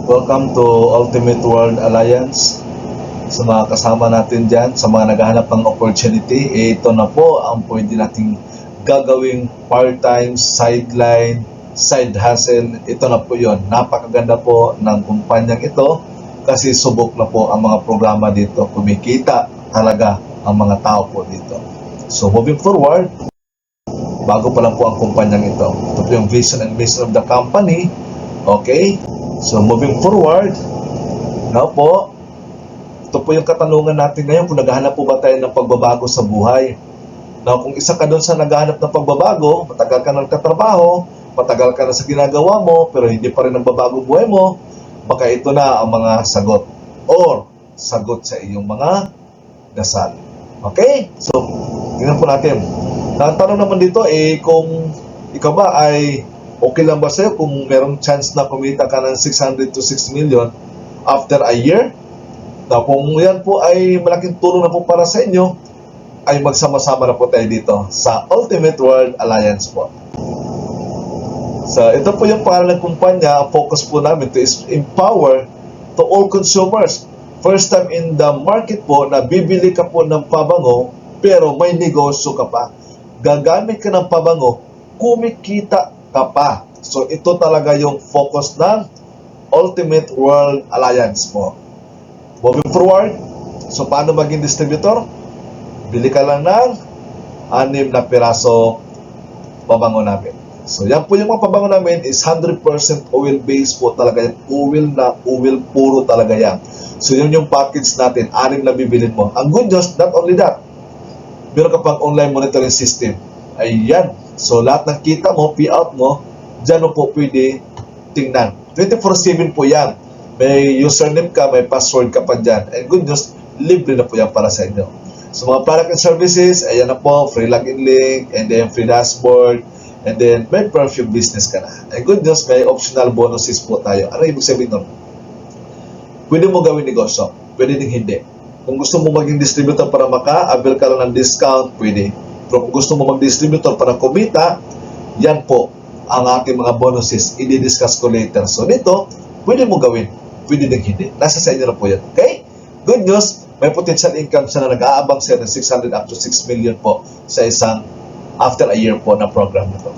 Welcome to Ultimate World Alliance. Sa mga kasama natin dyan, sa mga naghahanap ng opportunity, ito na po ang pwede nating gagawing part-time, sideline, side hustle. Ito na po yon. Napakaganda po ng kumpanyang ito kasi subok na po ang mga programa dito. Kumikita talaga ang mga tao po dito. So moving forward, bago pa lang po ang kumpanyang ito. Ito po yung vision and mission of the company. Okay? So moving forward, now po, ito po yung katanungan natin ngayon kung naghahanap po ba tayo ng pagbabago sa buhay. Now, kung isa ka doon sa naghahanap ng pagbabago, matagal ka na nagtatrabaho, matagal ka na sa ginagawa mo, pero hindi pa rin nagbabago buhay mo, baka ito na ang mga sagot or sagot sa iyong mga dasal. Okay? So, tingnan po natin. Ang tanong naman dito kung ikaw ba ay okay lang ba sa'yo kung merong chance na kumita ka ng 600 to 6 million after a year? Na kung yan po ay malaking tulong na po para sa inyo, ay magsama-sama na po tayo dito sa Ultimate World Alliance po. So, ito po yung pangalan ng kumpanya. Ang focus po namin to is empower to all consumers. First time in the market po na bibili ka po ng pabango pero may negosyo ka pa. Gagamit ka ng pabango, kumikita ka pa. So, ito talaga yung focus ng Ultimate World Alliance po. Moving forward, so paano maging distributor? Bili ka lang ng 6 na piraso pabango namin. So, yan po yung mga pabango namin is 100% oil-based po talaga yan. Oil puro talaga yan. So, yun yung package natin, 6 na bibilin mo. Ang good news, not only that, meron ka pang online monitoring system. Ayan. So, lahat ng kita mo, payout mo, dyan mo po pwede tingnan. 24/7 po yan. May username ka, may password ka pa dyan. And good news, libre na po yan para sa inyo. So, mga product and services, ayan na po, free login link, and then free dashboard, and then may perfume business ka na. And good news, may optional bonuses po tayo. Ano ibig sabihin nun? Pwede mo gawin negosyo, pwede din hindi. Kung gusto mo maging distributor para maka-avail ka lang ng discount, pwede. Pero kung gusto mo mag-distributor para kumita, yan po ang ating mga bonuses. I-discuss ko later. So dito, pwede mo gawin. Pwede din hindi. Nasa sa inyo na po yan. Okay? Good news, may potential income siya na nag-aabang siya ng 600 up to 6 million po sa isang after a year po na program na to.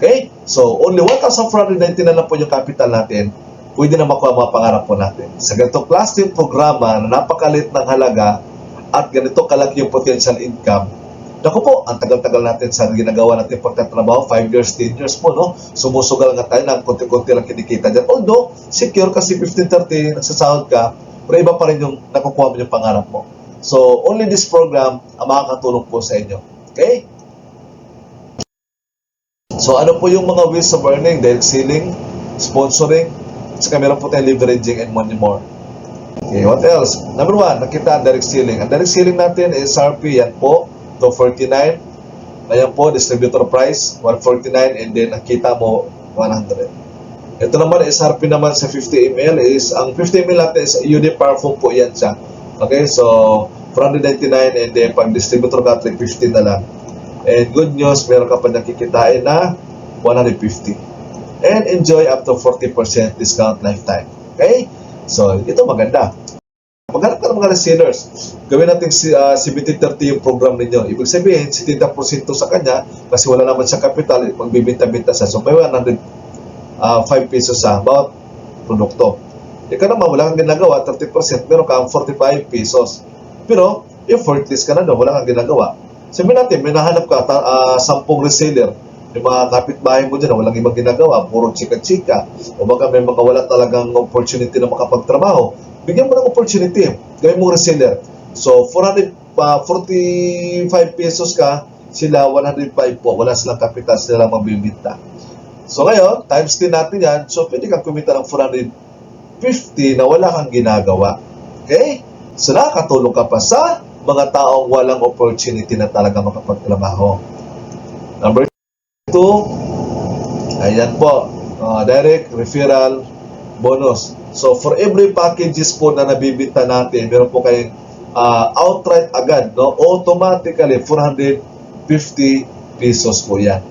Okay? So, only 1,490 na lang po yung capital natin. Pwede na makuha mga pangarap po natin. Sa ganitong klase programa na napakalit ng halaga at ganito kalaki yung potential income, naku po, ang tagal-tagal natin sa ginagawa natin pagtatrabaho, 5 years, 10 years po, no? Sumusugal nga tayo ng konti-konti lang kinikita dyan. Although, secure kasi 15-30, nagsasahod ka, pero iba pa rin yung nakukuha mo yung pangarap mo. So, only this program ang makakatulong po sa inyo. Okay? So, ano po yung mga ways of earning? Direct selling, sponsoring, saka meron po tayong leveraging and money more. Okay, what else? Number 1, nakita ang direct selling. Ang direct selling natin is SRP, yan po, to 49. Ayan po, distributor price, 149, and then nakita mo, 100. Ito naman, SRP naman sa 50 ml is, ang 50 ml natin is UD Parfum po yan siya. Okay, so, 499, and then pag distributor natin, 50 na lang. And good news, meron ka pa nakikitain na 150. And enjoy up to 40% discount lifetime. Okay? So, ito maganda. Maghanap ka ng mga resellers. Gawin natin 70-30 yung program ninyo. Ibig sabihin, 70% sa kanya kasi wala naman siya capital, magbibinta-binta siya. So, may 105 pesos sa bawat produkto. Ikaw naman, wala kang ginagawa, 30%, meron kang 45 pesos. Pero, yung 40 ka na doon, wala kang ginagawa. Sabihin natin, may nahanap ka 10 reseller. Yung mga kapitbahay mo dyan na walang ibang ginagawa, puro chika-chika. O baka may mga wala talagang opportunity na makapagtrabaho. Bigyan mo ng opportunity. Gawin mo reseller. So, 445 pesos ka, sila 105 po. Wala silang kapital, sila lang magbibinta. So, ngayon, times 10 natin yan. So, pwede kang kumita ng 450 na wala kang ginagawa. Okay? So, nakakatulong ka pa sa mga taong walang opportunity na talaga makapagtrabaho. Number 2, ayan po, direct referral bonus. So, for every packages po na nabibita natin, meron po kayong outright agad, no? Automatically, 450 pesos po yan.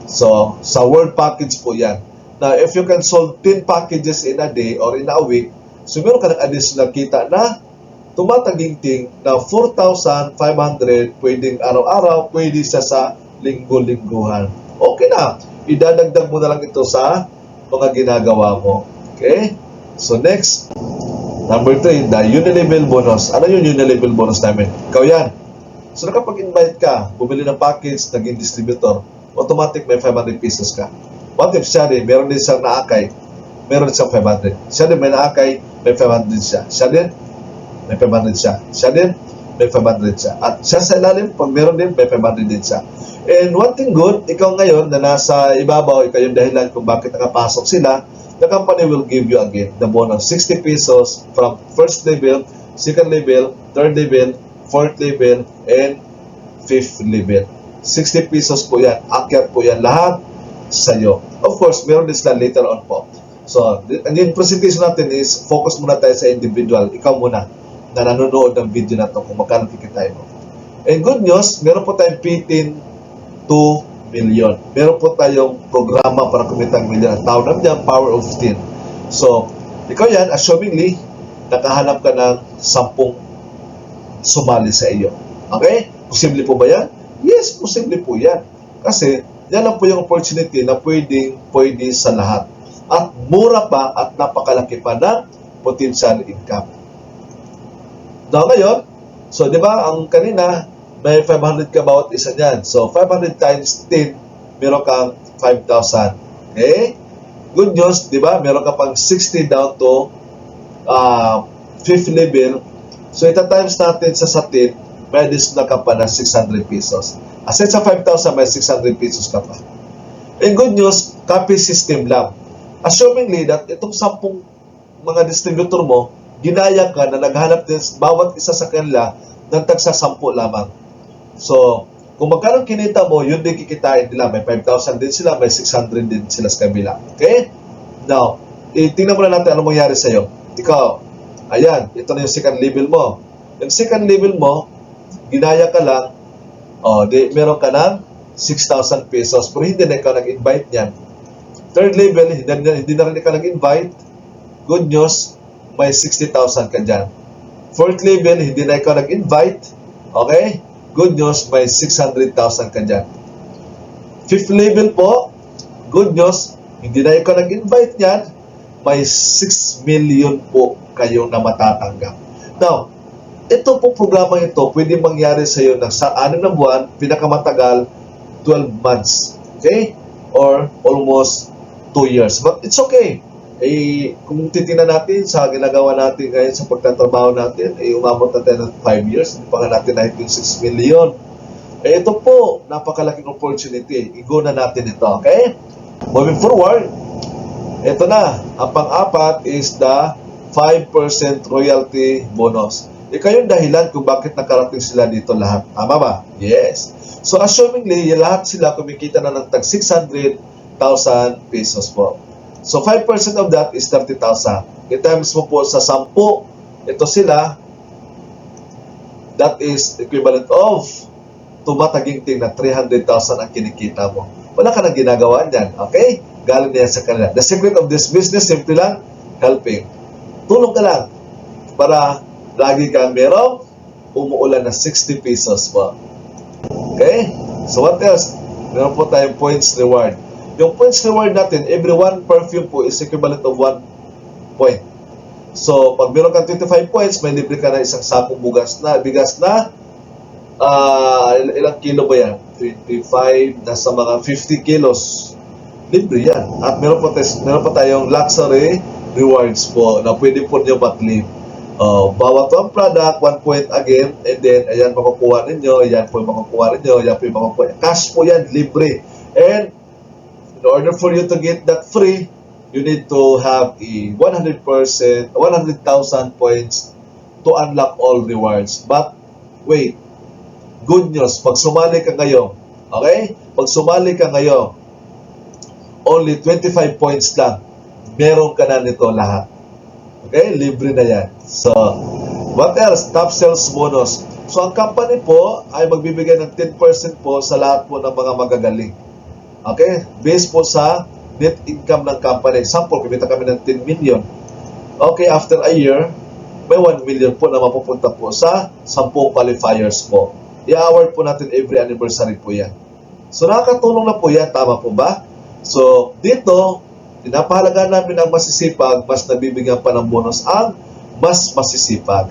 So, sa world package po yan. Now, if you can sold 10 packages in a day or in a week, so meron ka ng additional kita na tumataginting na 4,500, pwedeng araw-araw, pwede siya sa linggo-lingguhan. Okay na, idadagdag mo na lang ito sa mga ginagawa mo. Okay? So next, number 3, the unilevel bonus. Ano yung unilevel bonus namin? Ikaw yan. So nakapag-invite ka, bumili ng package, naging distributor, automatic may 500 pesos ka. What if siya din, meron din siyang naakay, meron din siyang 500. Siya din may naakay, may 500 siya. Siya din, may 500 siya. Siya din, may 500 siya. At siya sa ilalim, pag meron din, may 500 din siya. And one thing good, ikaw ngayon na nasa ibabaw, ikaw yung dahilan kung bakit nakapasok sila, the company will give you again the bonus 60 pesos from first level, second level, third level, fourth level, and fifth level. 60 pesos po yan. Akyat po yan lahat sa'yo. Of course, meron din sila later on po. So, ang yung presentation natin is focus muna tayo sa individual. Ikaw muna na nanonood ng video na ito kung magkano kikitay mo. And good news, meron po tayong P10 2 million. Meron po tayong programa para kumita ng million. Ang tawag namin dyan, Power of 10. So, ikaw yan, assumingly, nakahanap ka ng 10 sumali sa iyo. Okay? Posible po ba yan? Yes, posible po yan. Kasi, yan lang po yung opportunity na pwede sa lahat. At mura pa at napakalaki pa ng potential income. Now, ngayon, so, di ba, ang kanina, may 500 ka bawat isa niyan. So, 500 times 10, meron kang 5,000. Okay? Good news, di ba? Meron ka pang 60 down to 5th level. So, ita-times natin sa 10, may additional ka pa na 600 pesos. Aside sa 5,000, may 600 pesos ka pa. And good news, copy system lang. Assumingly that itong 10 mga distributor mo, ginaya ka na naghanap din bawat isa sa kanila ng tagsa 10 lamang. So, kung magkano kinita mo, yun din kikitain nila. May 5,000 din sila, may 600 din sila sa kabila. Okay? Now, tingnan mo na natin ano mangyari sa'yo. Ikaw, ayan, ito na yung second level mo. Yung second level mo, ginaya ka lang, meron ka ng 6,000 pesos. Pero hindi na ikaw nag-invite niyan. Third level, hindi na rin ikaw nag-invite. Good news, may 60,000 ka dyan. Fourth level, hindi na ikaw nag-invite. Okay? Good news, may 600,000 ka dyan. Fifth level po, good news, hindi na ikaw nag-invite niyan. May 6 million po kayo na matatanggap. Now, ito po programa ito, pwede mangyari sa iyo ng 6 na buwan, pinakamatagal, 12 months. Okay? Or almost 2 years. But it's okay. Kung titingnan natin sa ginagawa natin ngayon sa pagtatrabaho natin, umabot na tayo ng 5 years, hindi pa nga natin na yung 6 million. Ito po, napakalaking opportunity. I-go na natin ito, okay? Moving forward, ito na. Ang pang-apat is the 5% royalty bonus. Ikaw yung dahilan kung bakit nakarating sila dito lahat. Tama ba? Yes. So, assumingly, lahat sila kumikita na ng tag 600,000 pesos po. So, 5% of that is 30,000. I-times mo po sa 10, ito sila, that is equivalent of tumataginting na 300,000 ang kinikita mo. Wala ka nang ginagawa niyan. Okay? Galing niya sa kanila. The secret of this business, simple lang, helping. Tulong ka lang para lagi kang merong umuulan na 60 pesos po. Okay? So, what else? Meron po tayong points reward. Yung points reward natin, every one perfume po is equivalent of 1 point. So, pag meron kang 25 points, may libre ka na isang sakong bigas na ilang kilo ba yan? 25, nasa mga 50 kilos. Libre yan. At meron pa tayong luxury rewards po na pwede po nyo matleave. Bawat one product, 1 point again, and then, ayan makukuha ninyo, ayan po yung makukuha ninyo, ayan po yung makukuha. Cash po yan, libre. And, in order for you to get that free, you need to have a 100,000 points to unlock all rewards. But, wait, good news, pag sumali ka ngayon, okay? Pag sumali ka ngayon, only 25 points lang, meron ka na nito lahat. Okay? Libre na yan. So, what else? Top sales bonus. So, ang company po ay magbibigay ng 10% po sa lahat po ng mga magagaling. Okay? Based po sa net income ng company. Example, kumita kami ng 10 million. Okay, after a year, may 1 million po na mapupunta po sa 10 qualifiers po. I-award po natin every anniversary po yan. So nakakatulong na po yan, tama po ba? So dito, pinapahalagaan namin ang masisipag, mas nabibigyan pa ng bonus ang mas masisipag.